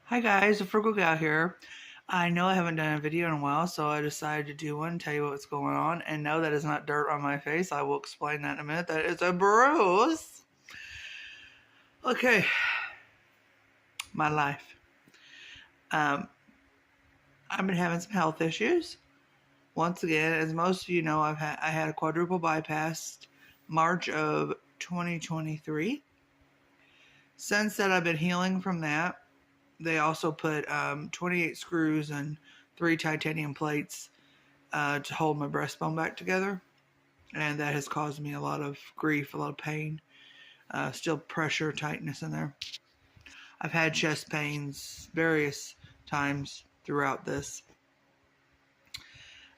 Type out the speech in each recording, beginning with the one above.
Hi guys, the Frugal Gal here. I know I haven't done a video in a while, so I decided to do one, tell you what's going on, and no, that is not dirt on my face. I will explain that in a minute. That is a bruise. Okay, my life. Um, I've been having some health issues. Once again, as most of you know, I had a quadruple bypass March of 2023. Since then, I've been healing from that. They also put 28 screws and 3 titanium plates to hold my breastbone back together, and that has caused me a lot of grief, a lot of pain, still pressure, tightness in there. I've had chest pains various times throughout this,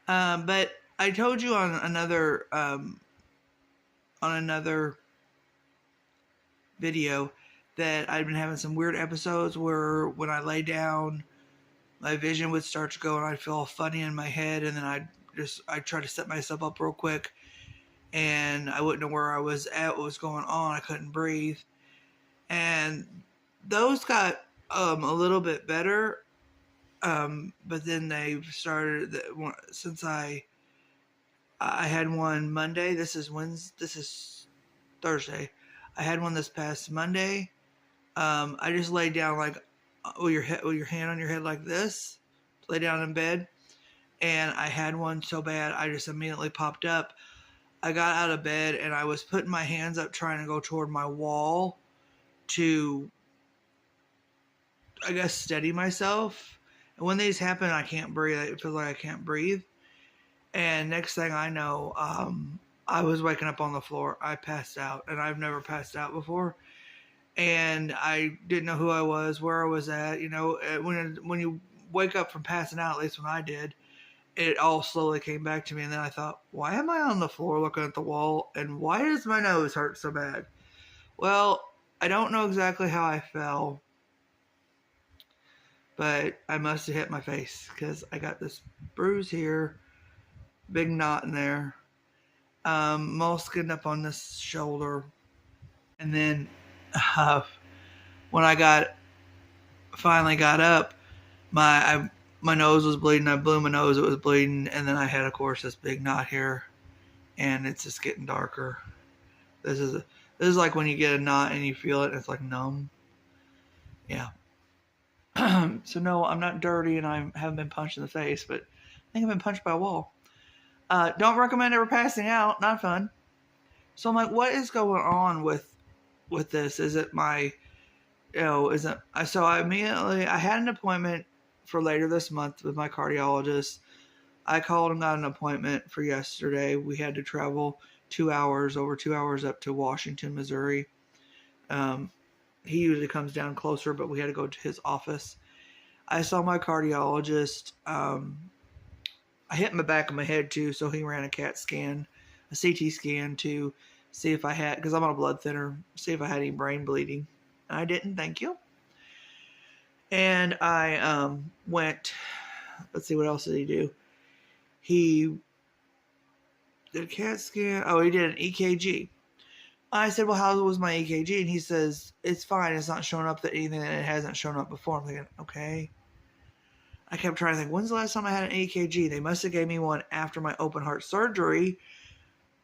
but I told you on another video that I'd been having some weird episodes where when I lay down, my vision would start to go and I'd feel all funny in my head, and then I'd try to set myself up real quick, and I wouldn't know where I was at, what was going on. I couldn't breathe, and those got a little bit better, but then they started since I had one Monday. This is Wednesday. This is Thursday. I had one this past Monday. I just laid down like with your hand on your head like this, lay down in bed, and I had one so bad I just immediately popped up. I got out of bed and I was putting my hands up trying to go toward my wall to, I guess, steady myself. And when these happen, I can't breathe. It feels like I can't breathe. And next thing I know, I was waking up on the floor. I passed out, and I've never passed out before. And I didn't know who I was, where I was at. You know, when you wake up from passing out, at least when I did, it all slowly came back to me. And then I thought, why am I on the floor looking at the wall? And why does my nose hurt so bad? Well, I don't know exactly how I fell, but I must have hit my face because I got this bruise here, big knot in there, moleskin up on this shoulder, and then uh, when I finally got up, my nose was bleeding. I blew my nose; it was bleeding, and then I had, of course, this big knot here, and it's just getting darker. This is like when you get a knot and you feel it, and it's like numb. Yeah. So no, I'm not dirty, and I haven't been punched in the face, but I think I've been punched by a wall. Don't recommend ever passing out. Not fun. So I'm like, what is going on with this? Is it my, is it? So I had an appointment for later this month with my cardiologist. I called and got an appointment for yesterday. We had to travel 2 hours, over 2 hours up to Washington, Missouri. He usually comes down closer, but we had to go to his office. I saw my cardiologist. I hit my back of my head too, so he ran a CAT scan, a CT scan to see if I had, because I'm on a blood thinner, see if I had any brain bleeding. I didn't, thank you. And I went, let's see, what else did he do? He did a CAT scan. Oh, he did an EKG. I said, well, how was my EKG? And he says, it's fine. It's not showing up that anything that it hasn't shown up before. I'm thinking, okay. I kept trying to think, when's the last time I had an EKG? They must have gave me one after my open heart surgery,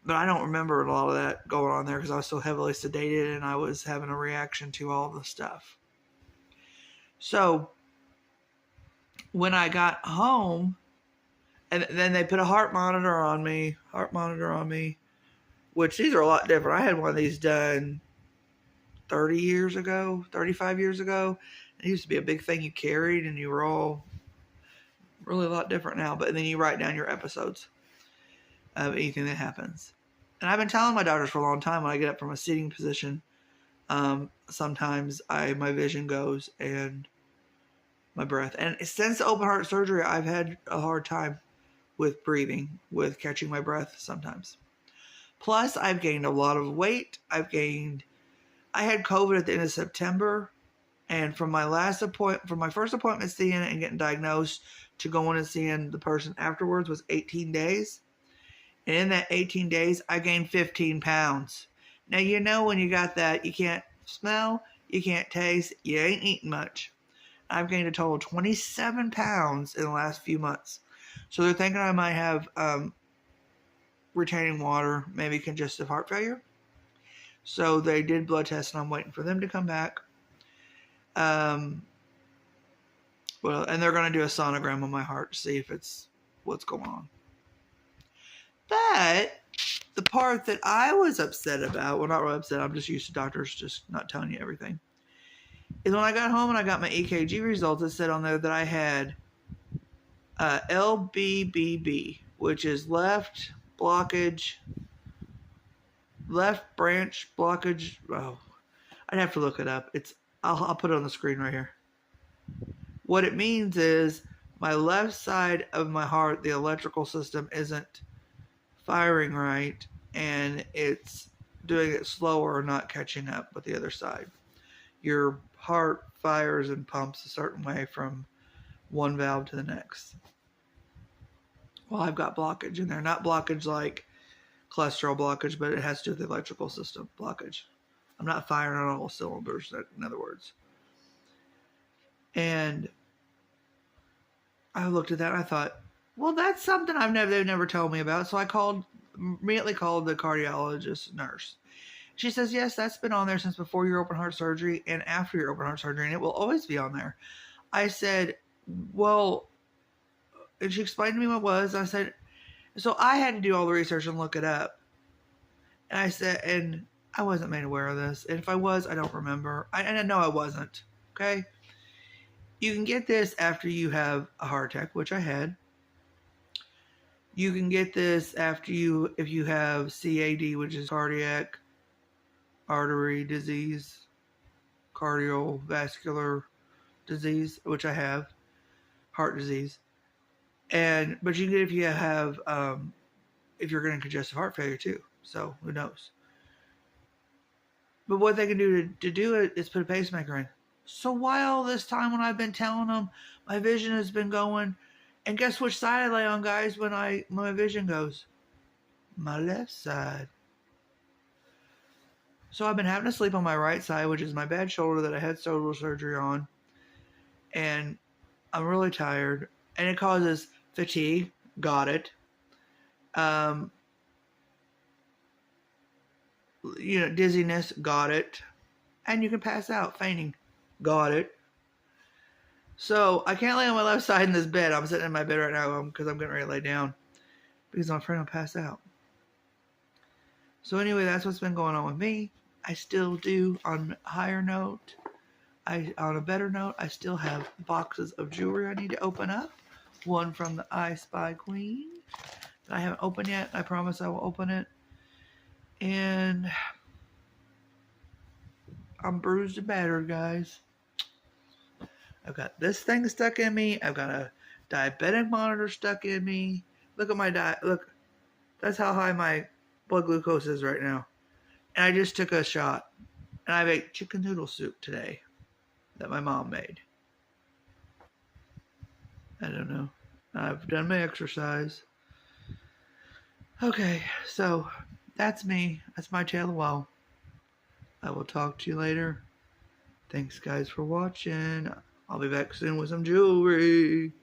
but I don't remember a lot of that going on there because I was so heavily sedated and I was having a reaction to all the stuff. So when I got home, and then they put a heart monitor on me, which these are a lot different. I had one of these done 30 years ago, 35 years ago. It used to be a big thing you carried, and you were all really a lot different now. But then you write down your episodes of anything that happens. And I've been telling my doctors for a long time, when I get up from a sitting position, sometimes my vision goes and my breath. And since the open heart surgery, I've had a hard time with breathing, with catching my breath sometimes. Plus, I've gained a lot of weight. I had COVID at the end of September, and from my first appointment seeing it and getting diagnosed to going and seeing the person afterwards was 18 days. And in that 18 days, I gained 15 pounds. Now, you know when you got that, you can't smell, you can't taste, you ain't eating much. I've gained a total of 27 pounds in the last few months. So they're thinking I might have retaining water, maybe congestive heart failure. So they did blood tests, and I'm waiting for them to come back. Well, and they're going to do a sonogram on my heart to see if it's what's going on. But the part that I was upset about, well, not really upset, I'm just used to doctors just not telling you everything, is when I got home and I got my EKG results, it said on there that I had LBBB, which is left branch blockage. Oh, I'd have to look it up. I'll put it on the screen right here. What it means is my left side of my heart, the electrical system isn't firing right, and it's doing it slower or not catching up with the other side. Your heart fires and pumps a certain way from one valve to the next. Well, I've got blockage in there. Not blockage like cholesterol blockage, but it has to do with the electrical system blockage. I'm not firing on all cylinders, in other words. And I looked at that and I thought, well, that's something they've never told me about. So I immediately called the cardiologist nurse. She says, yes, that's been on there since before your open heart surgery and after your open heart surgery, and it will always be on there. I said, well, and she explained to me what it was. I said, so I had to do all the research and look it up. And I said, and I wasn't made aware of this. And if I was, I don't remember. And I know I wasn't. Okay? You can get this after you have a heart attack, which I had. You can get this if you have CAD, which is cardiac artery disease, cardiovascular disease, which I have, heart disease. But you can get it if you have, if you're getting congestive heart failure too. So who knows? But what they can do to do it is put a pacemaker in. So why all this time when I've been telling them my vision has been going, and guess which side I lay on, guys, when my vision goes? My left side. So I've been having to sleep on my right side, which is my bad shoulder that I had shoulder surgery on. And I'm really tired. And it causes fatigue. Got it. Dizziness. Got it. And you can pass out, fainting. Got it. So I can't lay on my left side in this bed. I'm sitting in my bed right now because I'm getting ready to lay down because I'm afraid I'll pass out. So anyway, that's what's been going on with me. I still do, on a higher note, on a better note, I still have boxes of jewelry I need to open up. One from the I Spy Queen that I haven't opened yet. I promise I will open it. And I'm bruised and battered, guys. I've got this thing stuck in me. I've got a diabetic monitor stuck in me. Look at my diet. Look, that's how high my blood glucose is right now. And I just took a shot. And I ate chicken noodle soup today that my mom made. I don't know. I've done my exercise. Okay, so that's me. That's my tale of woe. I will talk to you later. Thanks, guys, for watching. I'll be back soon with some jewelry.